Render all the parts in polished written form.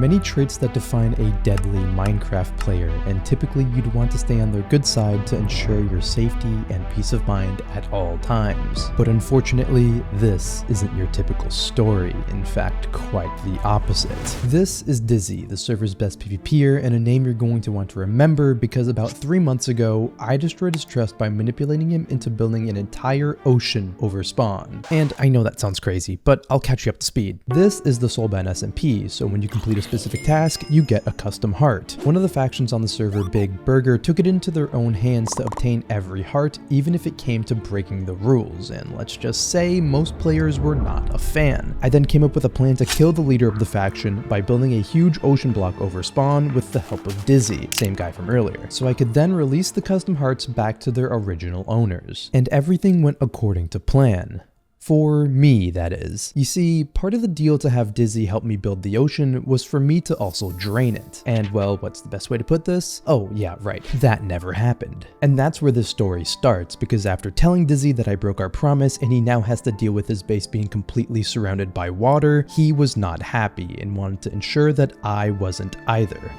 many traits that define a deadly Minecraft player, and typically you'd want to stay on their good side to ensure your safety and peace of mind at all times. But unfortunately, this isn't your typical story, in fact, quite the opposite. This is Dizzy, the server's best PvPer, and a name you're going to want to remember because about 3 months ago, I destroyed his trust by manipulating him into building an entire ocean over spawn. And I know that sounds crazy, but I'll catch you up to speed. This is the Soulban SMP, so when you complete a specific task, you get a custom heart. One of the factions on the server, Big Burger, took it into their own hands to obtain every heart, even if it came to breaking the rules, and let's just say most players were not a fan. I then came up with a plan to kill the leader of the faction by building a huge ocean block over spawn with the help of Dizzy, same guy from earlier, so I could then release the custom hearts back to their original owners. And everything went according to plan. For me, that is. You see, part of the deal to have Dizzy help me build the ocean was for me to also drain it. And well, what's the best way to put this? Oh yeah, right, that never happened. And that's where this story starts, because after telling Dizzy that I broke our promise and he now has to deal with his base being completely surrounded by water, he was not happy and wanted to ensure that I wasn't either.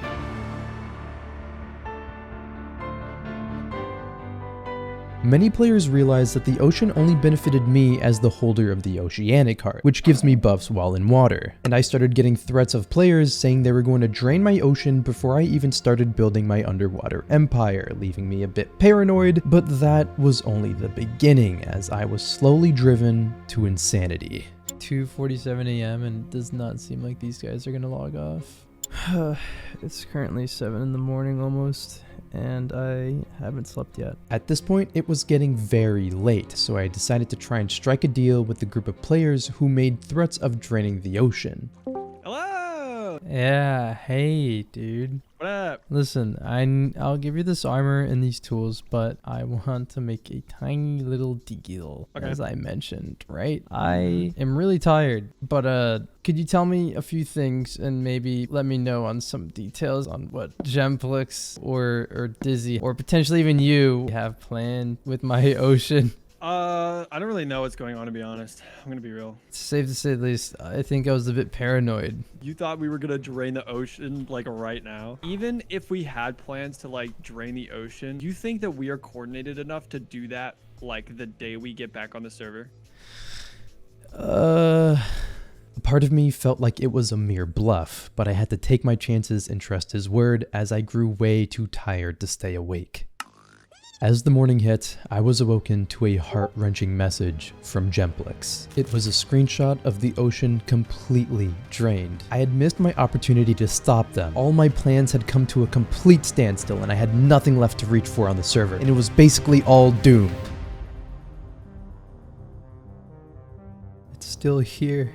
Many players realize that the ocean only benefited me as the holder of the oceanic heart, which gives me buffs while in water. And I started getting threats of players saying they were going to drain my ocean before I even started building my underwater empire, leaving me a bit paranoid, but that was only the beginning as I was slowly driven to insanity. 2:47 a.m. and it does not seem like these guys are gonna log off. It's currently 7 in the morning almost, and I haven't slept yet. At this point, it was getting very late, so I decided to try and strike a deal with the group of players who made threats of draining the ocean. Hello! Yeah, hey, dude. What up? Listen, I'll give you this armor and these tools, but I want to make a tiny little deal, as I mentioned, right? I am really tired, but could you tell me a few things and maybe let me know on some details on what Gemplix or Dizzy or potentially even you have planned with my ocean? I don't really know what's going on, to be honest. I'm gonna be real. It's safe to say at least, I think I was a bit paranoid. You thought we were gonna drain the ocean like right now? Even if we had plans to like drain the ocean, do you think that we are coordinated enough to do that like the day we get back on the server? Part of me felt like it was a mere bluff, but I had to take my chances and trust his word as I grew way too tired to stay awake. As the morning hit, I was awoken to a heart-wrenching message from Gemplix. It was a screenshot of the ocean completely drained. I had missed my opportunity to stop them. All my plans had come to a complete standstill and I had nothing left to reach for on the server, and it was basically all doomed. It's still here.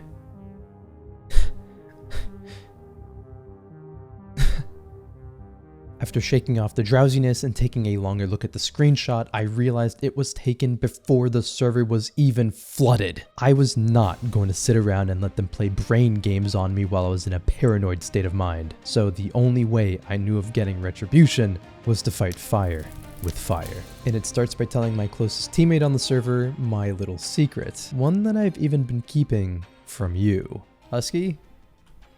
After shaking off the drowsiness and taking a longer look at the screenshot, I realized it was taken before the server was even flooded. I was not going to sit around and let them play brain games on me while I was in a paranoid state of mind. So the only way I knew of getting retribution was to fight fire with fire. And it starts by telling my closest teammate on the server my little secret, one that I've even been keeping from you. Husky?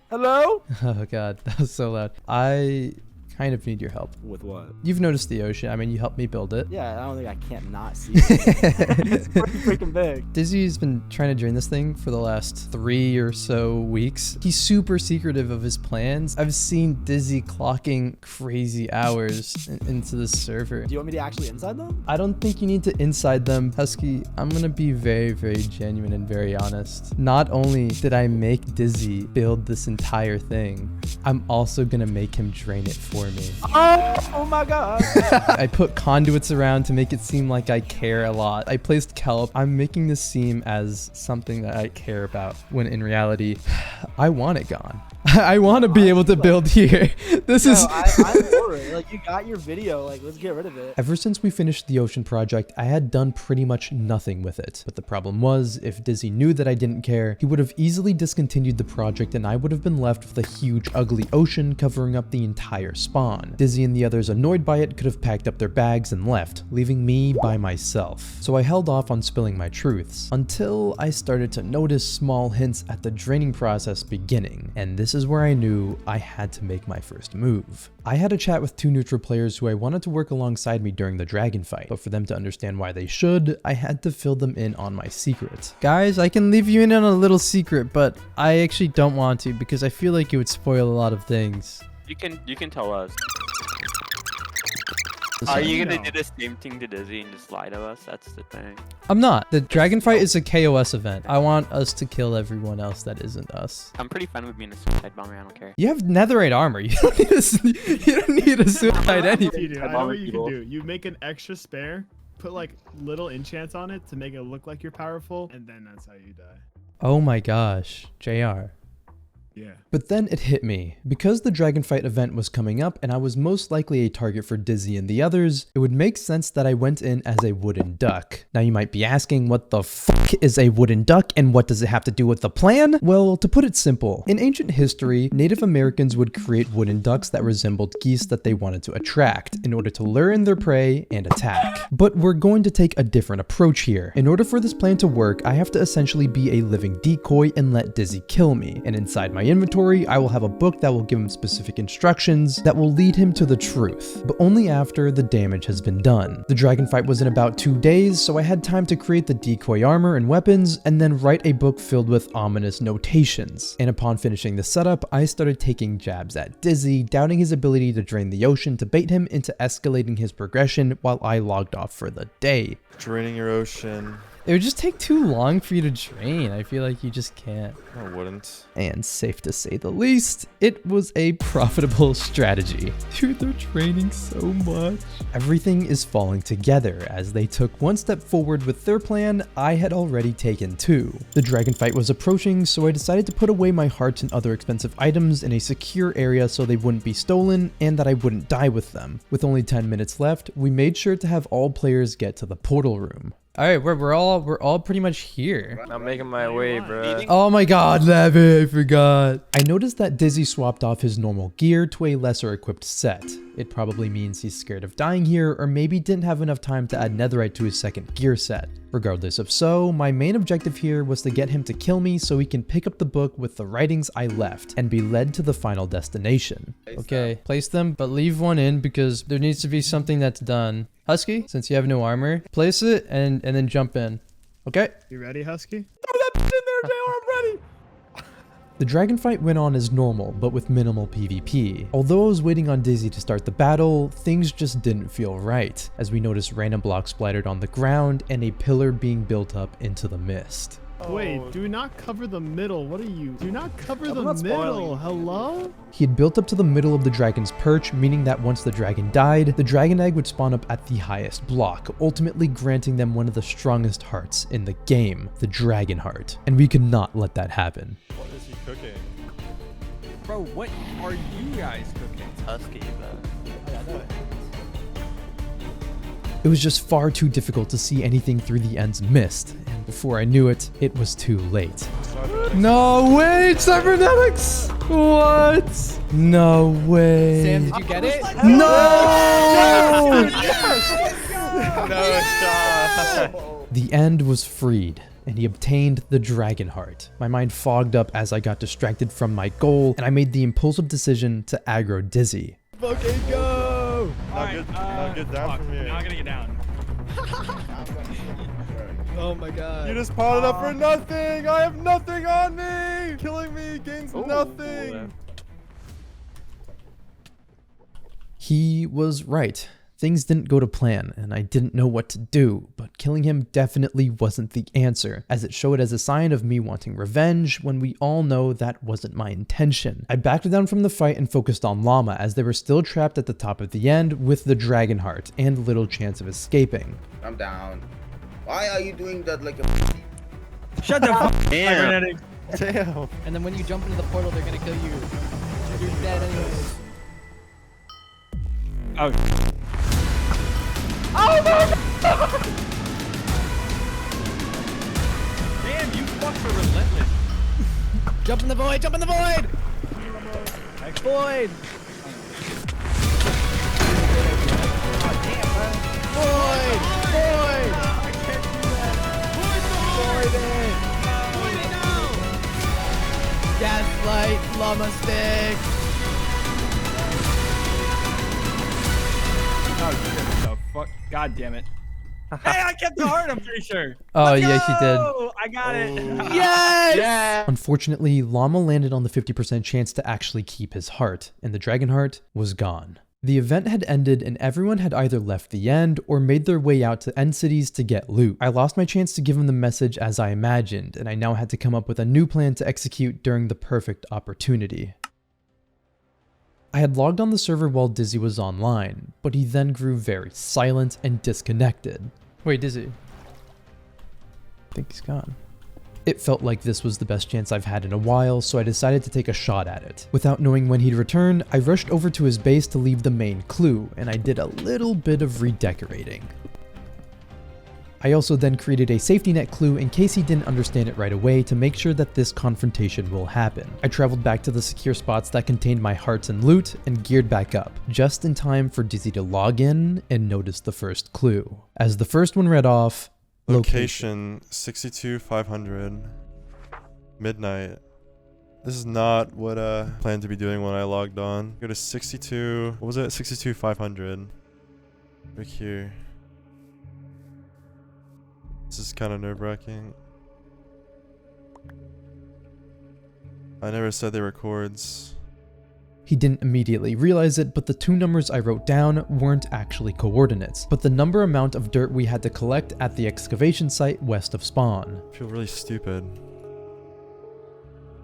Hello? Oh god, that was so loud. I kind of need your help. With what? You've noticed the ocean. I mean, you helped me build it. Yeah, I don't think I can't not see it. It's pretty freaking big. Dizzy's been trying to drain this thing for the last 3 or so weeks. He's super secretive of his plans. I've seen Dizzy clocking crazy hours into this server. Do you want me to actually inside them? I don't think you need to inside them. Husky, I'm gonna be very, very genuine and very honest. Not only did I make Dizzy build this entire thing, I'm also gonna make him drain it for me. Oh my god. I put conduits around to make it seem like I care a lot. I placed kelp. I'm making this seem as something that I care about, when in reality, I want it gone. I want to be able to build here. This is... I'm for it. Like, you got your video. Like, let's get rid of it. Ever since we finished the ocean project, I had done pretty much nothing with it. But the problem was, if Dizzy knew that I didn't care, he would have easily discontinued the project and I would have been left with a huge, ugly ocean covering up the entire spawn. Dizzy and the others, annoyed by it, could have packed up their bags and left, leaving me by myself. So I held off on spilling my truths, until I started to notice small hints at the draining process beginning. And this is is where I knew I had to make my first move. I had a chat with 2 neutral players who I wanted to work alongside me during the dragon fight, but for them to understand why they should, I had to fill them in on my secret. Guys, I can leave you in on a little secret, but I actually don't want to because I feel like it would spoil a lot of things. You can tell us. Are you gonna do the same thing to Dizzy and just lie to us? That's the thing. I'm not. The dragon fight is a KOS event. I want us to kill everyone else that isn't us. I'm pretty fine with being a suicide bomber. I don't care. You have netherite armor. You don't need a suicide anyway. You do. I know what you can do. You make an extra spare, put like little enchants on it to make it look like you're powerful, and then that's how you die. Oh my gosh, JR. Yeah. But then it hit me. Because the dragon fight event was coming up and I was most likely a target for Dizzy and the others, it would make sense that I went in as a wooden duck. Now you might be asking, what the fuck is a wooden duck and what does it have to do with the plan? Well, to put it simple, in ancient history, Native Americans would create wooden ducks that resembled geese that they wanted to attract in order to lure in their prey and attack. But we're going to take a different approach here. In order for this plan to work, I have to essentially be a living decoy and let Dizzy kill me. And inside my inventory, I will have a book that will give him specific instructions that will lead him to the truth, but only after the damage has been done. The dragon fight was in about 2 days, so I had time to create the decoy armor and weapons, and then write a book filled with ominous notations. And upon finishing the setup, I started taking jabs at Dizzy, doubting his ability to drain the ocean to bait him into escalating his progression while I logged off for the day. Draining your ocean. It would just take too long for you to drain. I feel like you just can't. I wouldn't. And safe to say the least, it was a profitable strategy. Dude, they're draining so much. Everything is falling together. As they took one step forward with their plan, I had already taken 2. The dragon fight was approaching, so I decided to put away my hearts and other expensive items in a secure area so they wouldn't be stolen and that I wouldn't die with them. With only 10 minutes left, we made sure to have all players get to the portal room. All right, we're all pretty much here. I'm making my way, bro. Oh my god, Levy, I forgot. I noticed that Dizzy swapped off his normal gear to a lesser equipped set. It probably means he's scared of dying here, or maybe didn't have enough time to add netherite to his second gear set. Regardless of so, my main objective here was to get him to kill me so he can pick up the book with the writings I left and be led to the final destination. Okay, place them, but leave one in because there needs to be something that's done. Husky, since you have no armor, place it and then jump in. Okay? You ready, Husky? Throw that bitch in there, JR, I'm ready! The dragon fight went on as normal, but with minimal PvP. Although I was waiting on Dizzy to start the battle, things just didn't feel right, as we noticed random blocks splattered on the ground and a pillar being built up into the mist. Wait, do not cover the middle. What are you? Do not cover the not middle. spoiling. Hello? He had built up to the middle of the dragon's perch, meaning that once the dragon died, the dragon egg would spawn up at the highest block, ultimately granting them one of the strongest hearts in the game, the dragon heart. And we could not let that happen. What is he cooking? Bro, what are you guys cooking? Husky, bro. It was just far too difficult to see anything through the end's mist, and before I knew it, it was too late. No way, cybernetics! What? No way. Sam, did you get it? No! No shot. The end was freed, and he obtained the dragon heart. My mind fogged up as I got distracted from my goal, and I made the impulsive decision to aggro Dizzy. Fucking go! Alright, Now get down from here. Now I gotta get down. Oh my god. You just potted up for nothing! I have nothing on me! Killing me gains nothing! He was right. Things didn't go to plan, and I didn't know what to do, but killing him definitely wasn't the answer, as it showed as a sign of me wanting revenge when we all know that wasn't my intention. I backed down from the fight and focused on Llama, as they were still trapped at the top of the end with the dragon heart and little chance of escaping. I'm down. Why are you doing that like a... Shut the fuck up. Damn. Damn. And then when you jump into the portal, they're gonna kill you. You're dead anyways. Oh. Damn, you fucks are relentless. Jump in the void! Jump in the void! Void! Void! Void! I can't do that. Void it! Gaslight, llama stick. Oh, shit, the fuck? God damn it. Hey, I kept the heart, I'm pretty sure. Oh, Let's yeah, he did. go! I got it. Yes! Unfortunately, Llama landed on the 50% chance to actually keep his heart, and the dragon heart was gone. The event had ended and everyone had either left the end or made their way out to end cities to get loot. I lost my chance to give him the message as I imagined, and I now had to come up with a new plan to execute during the perfect opportunity. I had logged on the server while Dizzy was online, but he then grew very silent and disconnected. Wait, Dizzy. I think he's gone. It felt like this was the best chance I've had in a while, so I decided to take a shot at it. Without knowing when he'd return, I rushed over to his base to leave the main clue, and I did a little bit of redecorating. I also then created a safety net clue in case he didn't understand it right away to make sure that this confrontation will happen. I traveled back to the secure spots that contained my hearts and loot and geared back up, just in time for Dizzy to log in and notice the first clue. As the first one read off, Location 62,500. Midnight. This is not what I planned to be doing when I logged on. Go to 62. What was it? 62,500. Right here. This is kind of nerve-wracking. I never said they were chords. He didn't immediately realize it, but the two numbers I wrote down weren't actually coordinates, but the number amount of dirt we had to collect at the excavation site west of spawn. I feel really stupid.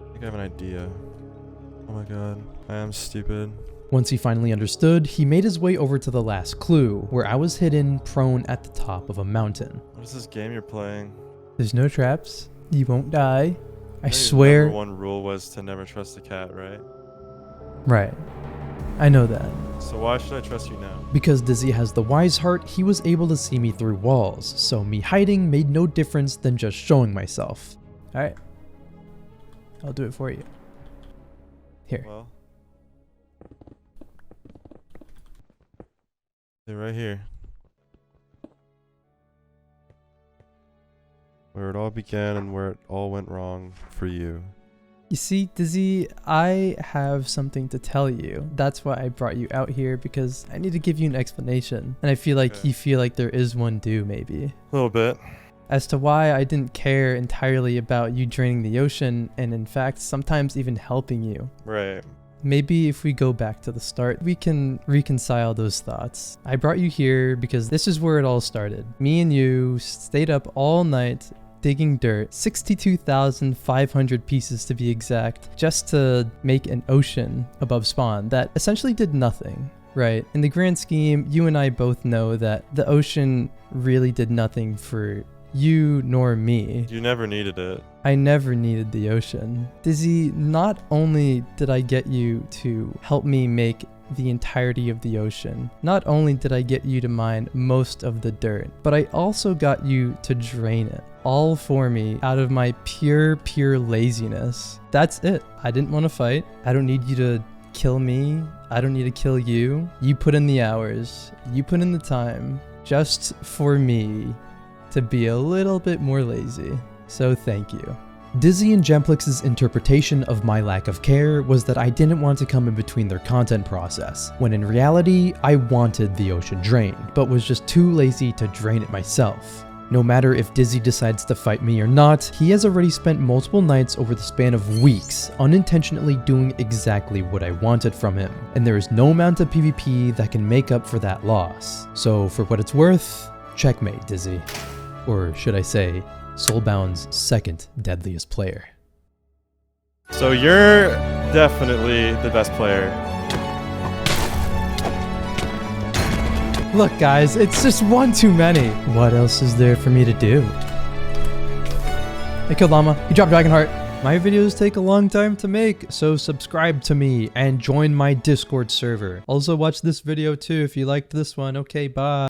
I think I have an idea. Oh my god, I am stupid. Once he finally understood, he made his way over to the last clue, where I was hidden prone at the top of a mountain. What is this game you're playing? There's no traps. You won't die. I Your swear. number one rule was to never trust a cat, right? Right. I know that. So why should I trust you now? Because Dizzy has the wise heart, he was able to see me through walls, so me hiding made no difference than just showing myself. Alright. I'll do it for you. Here. Well. They're right here. Where it all began and where it all went wrong for you. You see, Dizzy, I have something to tell you. That's why I brought you out here, because I need to give you an explanation. And I feel like you feel like there is one due, maybe. A little bit. As to why I didn't care entirely about you draining the ocean, and in fact, sometimes even helping you. Right. Maybe if we go back to the start, we can reconcile those thoughts. I brought you here because this is where it all started. Me and you stayed up all night digging dirt, 62,500 pieces to be exact, just to make an ocean above spawn that essentially did nothing, right? In the grand scheme, you and I both know that the ocean really did nothing for you nor me. You never needed it. I never needed the ocean. Dizzy, not only did I get you to help me make the entirety of the ocean, not only did I get you to mine most of the dirt, but I also got you to drain it, all for me out of my pure laziness. That's it. I didn't want to fight. I don't need you to kill me. I don't need to kill you. You put in the hours. You put in the time just for me to be a little bit more lazy. So thank you. Dizzy and Gemplix's interpretation of my lack of care was that I didn't want to come in between their content process, when in reality, I wanted the ocean drained, but was just too lazy to drain it myself. No matter if Dizzy decides to fight me or not, he has already spent multiple nights over the span of weeks unintentionally doing exactly what I wanted from him, and there is no amount of PvP that can make up for that loss. So for what it's worth, checkmate, Dizzy. Or should I say, Soulbound's second deadliest player. So you're definitely the best player. Look guys, it's just one too many. What else is there for me to do? I killed Llama, he dropped Dragonheart. My videos take a long time to make, so subscribe to me and join my Discord server. Also watch this video too if you liked this one. Okay, bye.